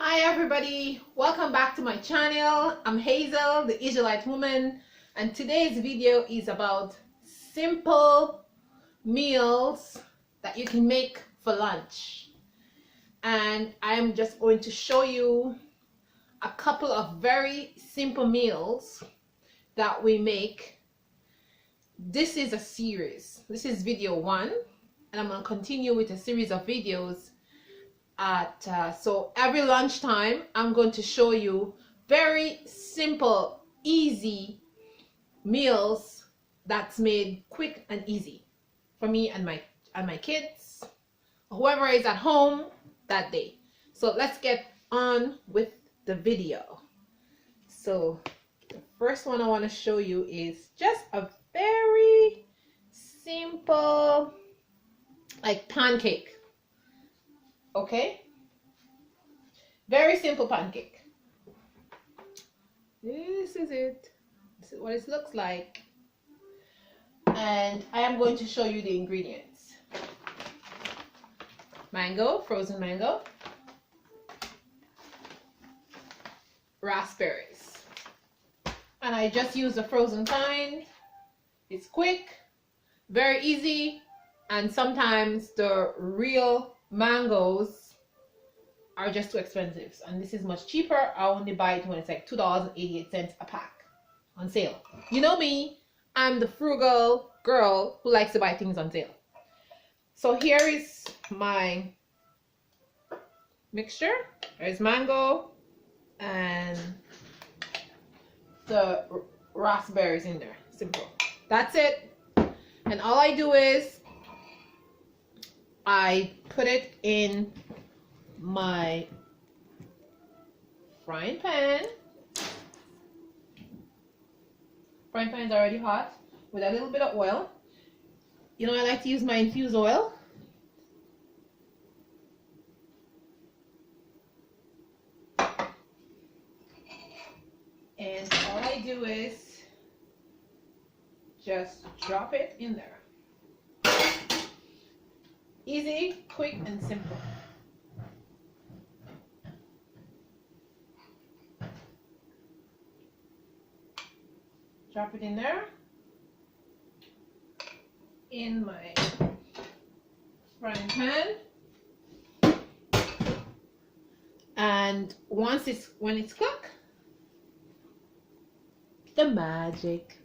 Hi everybody, welcome back to my channel. I'm Hazel, the Israelite woman, and today's video is about simple meals that you can make for lunch. And I'm just going to show you a couple of very simple meals that we make. This is a series. This is video 1, and I'm going to continue with a series of videos so every lunchtime I'm going to show you very simple, easy meals that's made quick and easy for me and my kids, whoever is at home that day. So let's get on with the video. So the first one I want to show you is just a very simple pancake. Okay, very simple pancake. This is it. This is what it looks like, and I am going to show you the ingredients. Mango, frozen mango, raspberries, and I just use the frozen kind. It's quick, very easy, and sometimes the real mangoes are just too expensive, and this is much cheaper. I only buy it when it's like $2.88 a pack on sale. You know me, I'm the frugal girl who likes to buy things on sale. So here is my mixture. There's mango and the raspberries in there. Simple. That's it. And all I do is I put it in my frying pan. Frying pan is already hot with a little bit of oil. You know, I like to use my infused oil. And all I do is just drop it in there. Easy, quick, and simple. Drop it in there in my frying pan, and when it's cooked, the magic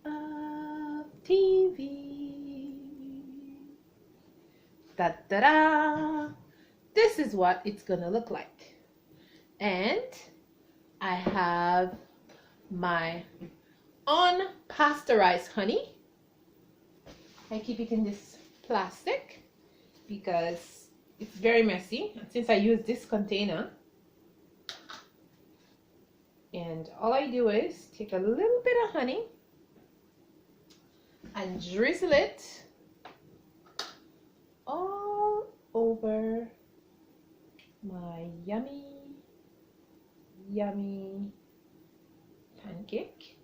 of TV. Da da da! This is what it's gonna look like, and I have my unpasteurized honey. I keep it in this plastic because it's very messy, and since I use this container, and all I do is take a little bit of honey and drizzle it all over my yummy pancake.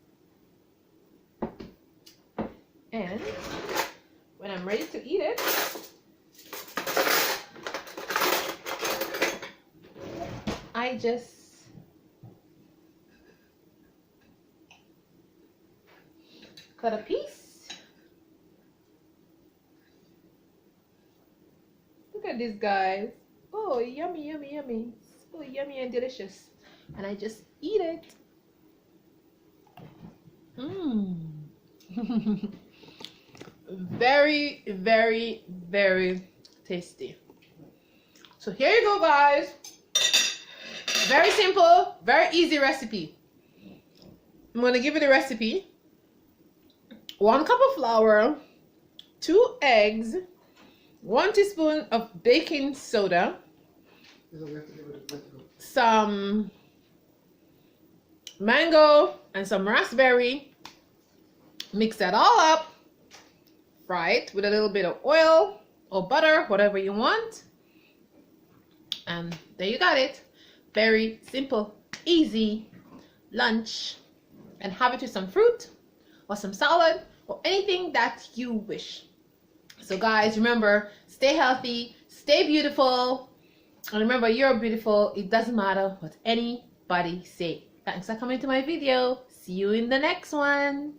And when I'm ready to eat it, I just cut a piece. Look at this, guys. Oh, yummy. So yummy and delicious. And I just eat it. Very, very, very tasty. So here you go, guys. Very simple, very easy recipe. I'm going to give you the recipe. 1 cup of flour, 2 eggs, 1 teaspoon of baking soda, some mango and some raspberry. Mix that all up, fry it with a little bit of oil or butter, whatever you want, and there you got it. Very simple, easy lunch, and have it with some fruit or some salad or anything that you wish. So guys, remember, stay healthy, stay beautiful, And remember, you're beautiful. It doesn't matter what anybody say. Thanks for coming to my video. See you in the next one.